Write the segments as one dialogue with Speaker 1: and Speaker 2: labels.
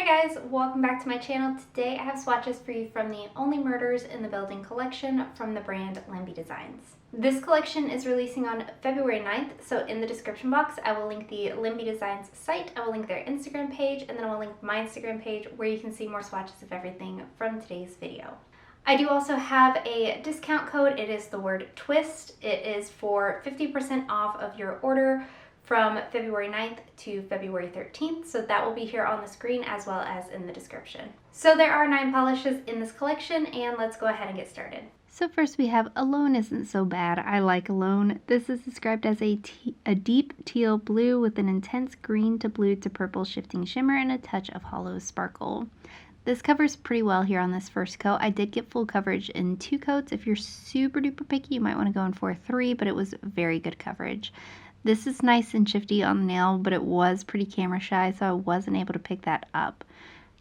Speaker 1: Hi guys, welcome back to my channel. Today I have swatches for you from the Only Murders in the Building collection from the brand LynB Designs. This collection is releasing on February 9th, so in the description box I will link the LynB Designs site, I will link their Instagram page, and then I will link my Instagram page where you can see more swatches of everything from today's video. I do also have a discount code. It is the word TWIST. It is for 50% off of your order from February 9th to February 13th, so that will be here on the screen as well as in the description. So there are 9 polishes in this collection, and let's go ahead and get started.
Speaker 2: So first we have Alone Isn't So Bad. I like Alone. This is described as a deep teal blue with an intense green to blue to purple shifting shimmer and a touch of hollow sparkle. This covers pretty well here on this first coat. I did get full coverage in 2 coats. If you're super duper picky, you might want to go in for 3, but it was very good coverage. This is nice and shifty on the nail, but it was pretty camera shy, so I wasn't able to pick that up.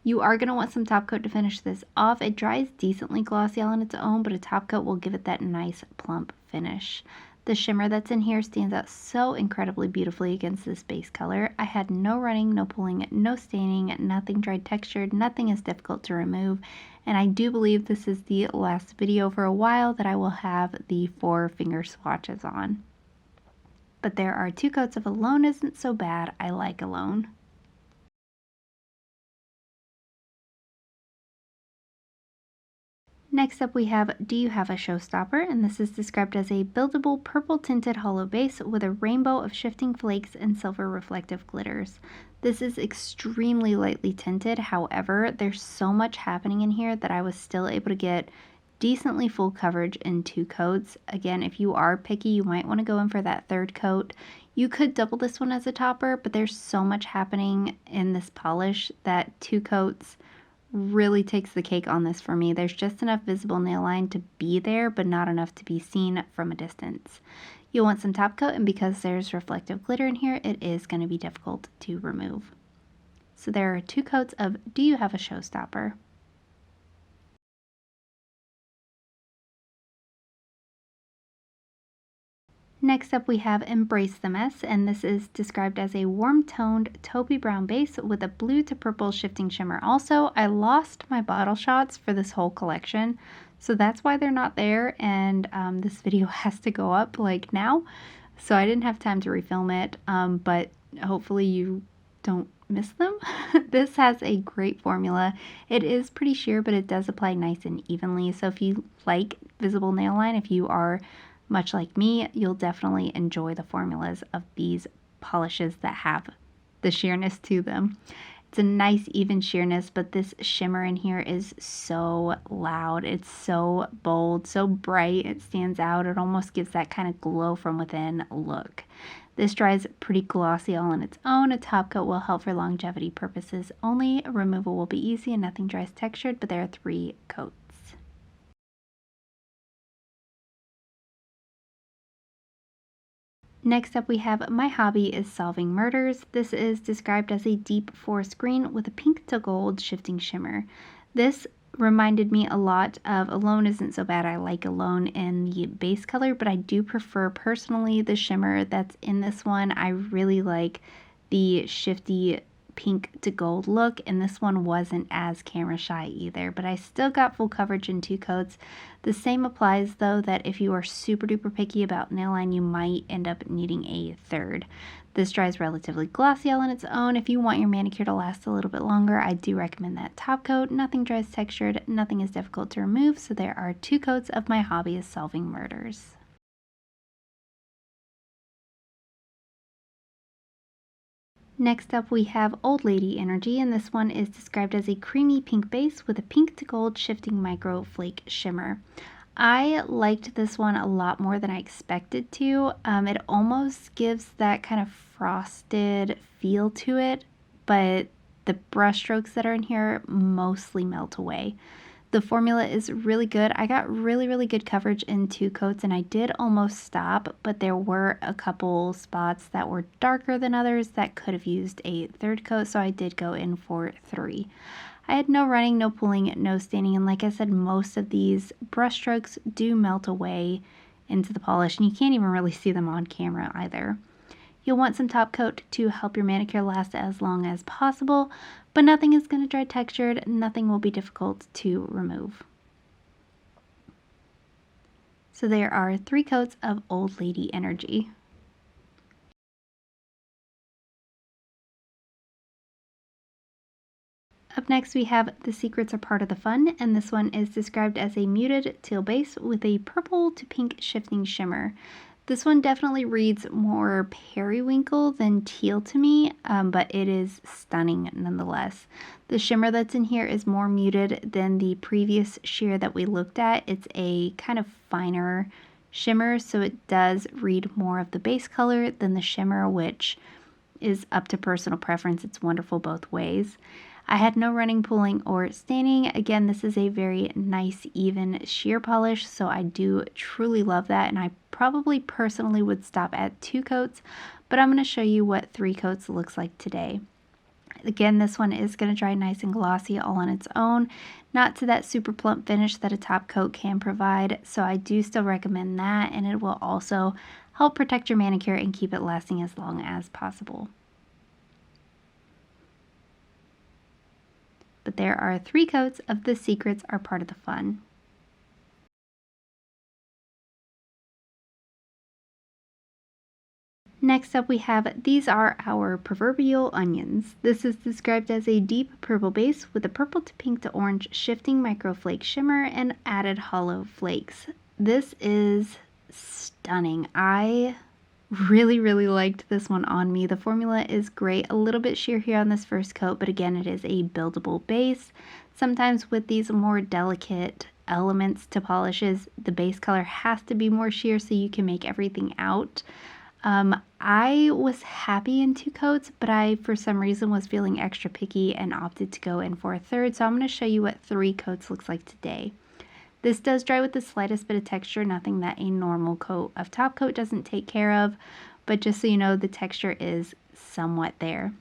Speaker 2: You are going to want some top coat to finish this off. It dries decently glossy on its own, but a top coat will give it that nice plump finish. The shimmer that's in here stands out so incredibly beautifully against this base color. I had no running, no pulling, no staining, nothing dried textured, nothing is difficult to remove, and I do believe this is the last video for a while that I will have the 4-finger swatches on. But there are 2 coats of Alone Isn't So Bad. I like Alone. Next up we have Do You Have a Showstopper? And this is described as a buildable purple tinted hollow base with a rainbow of shifting flakes and silver reflective glitters. This is extremely lightly tinted, however, there's so much happening in here that I was still able to get decently full coverage in 2 coats. Again, if you are picky, you might want to go in for that 3rd coat. You could double this one as a topper, but there's so much happening in this polish that 2 coats really takes the cake on this for me. There's just enough visible nail line to be there, but not enough to be seen from a distance. You'll want some top coat, and because there's reflective glitter in here, it is going to be difficult to remove. So there are 2 coats of Do You Have a Showstopper? Next up we have Embrace the Mess, and this is described as a warm-toned taupey brown base with a blue to purple shifting shimmer. Also, I lost my bottle shots for this whole collection, so that's why they're not there, and this video has to go up like now, so I didn't have time to refilm it, but hopefully you don't miss them. This has a great formula. It is pretty sheer, but it does apply nice and evenly, so if you like visible nail line, if you are much like me, you'll definitely enjoy the formulas of these polishes that have the sheerness to them. It's a nice even sheerness, but this shimmer in here is so loud. It's so bold, so bright. It stands out. It almost gives that kind of glow from within look. This dries pretty glossy all on its own. A top coat will help for longevity purposes only. Removal will be easy and nothing dries textured, but there are 3 coats. Next up we have My Hobby is Solving Murders. This is described as a deep forest green with a pink to gold shifting shimmer. This reminded me a lot of Alone Isn't So Bad. I like Alone in the base color, but I do prefer personally the shimmer that's in this one. I really like the shifty pink to gold look, and this one wasn't as camera shy either, but I still got full coverage in 2 coats. The same applies though, that if you are super duper picky about nail line, you might end up needing a 3rd. This dries relatively glossy all on its own. If you want your manicure to last a little bit longer, I do recommend that top coat. Nothing dries textured, nothing is difficult to remove, so there are 2 coats of My Hobby is Solving Murders. Next up we have Old Lady Energy, and this one is described as a creamy pink base with a pink to gold shifting micro flake shimmer. I liked this one a lot more than I expected to. It almost gives that kind of frosted feel to it, but the brush strokes that are in here mostly melt away. The formula is really good. I got really good coverage in 2 coats, and I did almost stop, but there were a couple spots that were darker than others that could have used a 3rd coat, so I did go in for 3. I had no running, no pulling, no staining, and like I said, most of these brush strokes do melt away into the polish, and you can't even really see them on camera either. You'll want some top coat to help your manicure last as long as possible, but nothing is going to dry textured, nothing will be difficult to remove. So there are 3 coats of Old Lady Energy. Up next we have The Secrets Are Part of the Fun, and this one is described as a muted teal base with a purple to pink shifting shimmer. This one definitely reads more periwinkle than teal to me, but it is stunning nonetheless. The shimmer that's in here is more muted than the previous sheer that we looked at. It's a kind of finer shimmer, so it does read more of the base color than the shimmer, which is up to personal preference. It's wonderful both ways. I had no running, pulling, or staining. Again, this is a very nice, even sheer polish, so I do truly love that, and I probably personally would stop at 2 coats, but I'm going to show you what 3 coats looks like today. Again, this one is going to dry nice and glossy all on its own, not to that super plump finish that a top coat can provide, so I do still recommend that, and it will also help protect your manicure and keep it lasting as long as possible. But there are 3 coats of The Secrets Are Part of the Fun. Next up we have These Are Our Proverbial Onions. This is described as a deep purple base with a purple to pink to orange shifting microflake shimmer and added hollow flakes. This is stunning. I really liked this one on me. The formula is great. A little bit sheer here on this first coat, but again, it is a buildable base. Sometimes with these more delicate elements to polishes, the base color has to be more sheer so you can make everything out. I was happy in 2 coats, but I, for some reason, was feeling extra picky and opted to go in for a third, so I'm going to show you what 3 coats looks like today. This does dry with the slightest bit of texture, nothing that a normal coat of top coat doesn't take care of, but just so you know, the texture is somewhat there.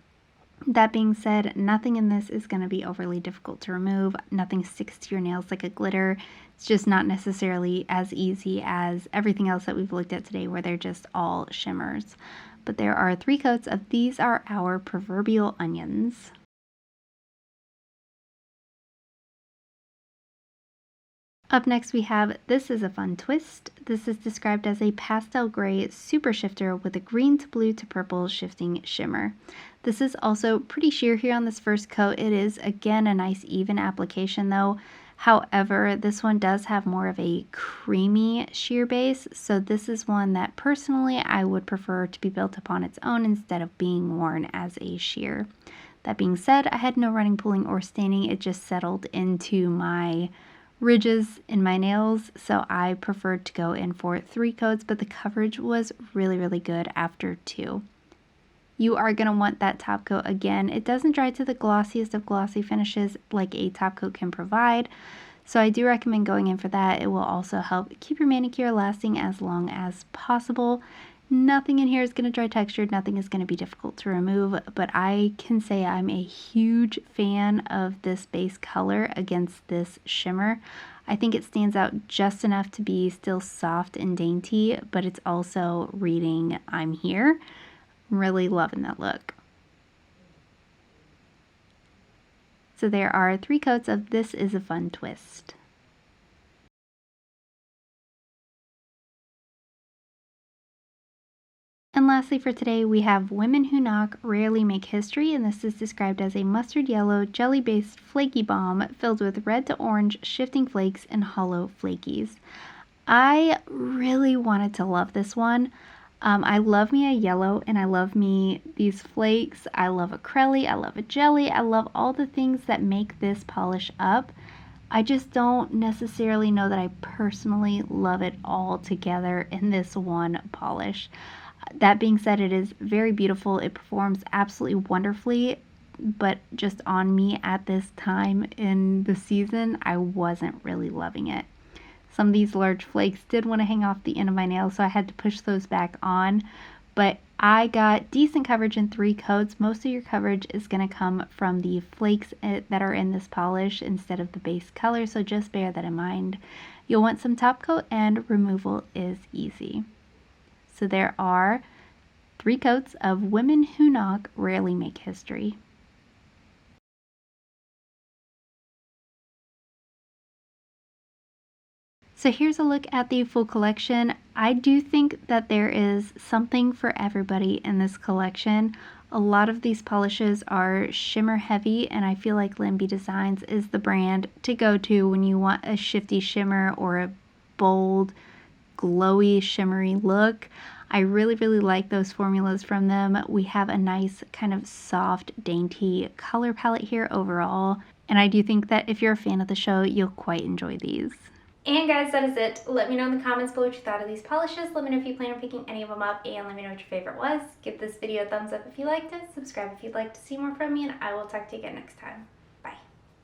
Speaker 2: That being said, nothing in this is going to be overly difficult to remove. Nothing sticks to your nails like a glitter. It's just not necessarily as easy as everything else that we've looked at today where they're just all shimmers. But there are 3 coats of These Are Our Proverbial Onions. Up next we have This Is a Fun Twist. This is described as a pastel gray super shifter with a green to blue to purple shifting shimmer. This is also pretty sheer here on this first coat. It is again a nice even application though. However, this one does have more of a creamy sheer base, so this is one that personally I would prefer to be built upon its own instead of being worn as a sheer. That being said, I had no running, pulling, or staining. It just settled into my ridges in my nails, so I preferred to go in for 3 coats, but the coverage was really good after 2. You are going to want that top coat again. It doesn't dry to the glossiest of glossy finishes like a top coat can provide, so I do recommend going in for that. It will also help keep your manicure lasting as long as possible. Nothing in here is going to dry textured, nothing is going to be difficult to remove, but I can say I'm a huge fan of this base color against this shimmer. I think it stands out just enough to be still soft and dainty, but it's also reading I'm here. I'm really loving that look. So there are 3 coats of This Is a Fun Twist. And lastly for today, we have Women Who Knock Rarely Make History, and this is described as a mustard yellow jelly-based flaky bomb filled with red to orange shifting flakes and hollow flakies. I really wanted to love this one. I love me a yellow and I love me these flakes. I love a crelly, I love a jelly, I love all the things that make this polish up. I just don't necessarily know that I personally love it all together in this one polish. That being said, it is very beautiful. It performs absolutely wonderfully, but just on me at this time in the season, I wasn't really loving it. Some of these large flakes did want to hang off the end of my nails, so I had to push those back on, but I got decent coverage in 3 coats. Most of your coverage is going to come from the flakes that are in this polish instead of the base color, so just bear that in mind. You'll want some top coat and removal is easy. So there are 3 coats of Women Who Knock Rarely Make History. So here's a look at the full collection. I do think that there is something for everybody in this collection. A lot of these polishes are shimmer heavy, and I feel like LynB Designs is the brand to go to when you want a shifty shimmer or a bold, glowy, shimmery look. I really like those formulas from them. We have a nice kind of soft, dainty color palette here overall, and I do think that if you're a fan of the show, you'll quite enjoy these.
Speaker 1: And guys, that is it. Let me know in the comments below what you thought of these polishes. Let me know if you plan on picking any of them up, and let me know what your favorite was. Give this video a thumbs up if you liked it, subscribe if you'd like to see more from me, and I will talk to you again next time.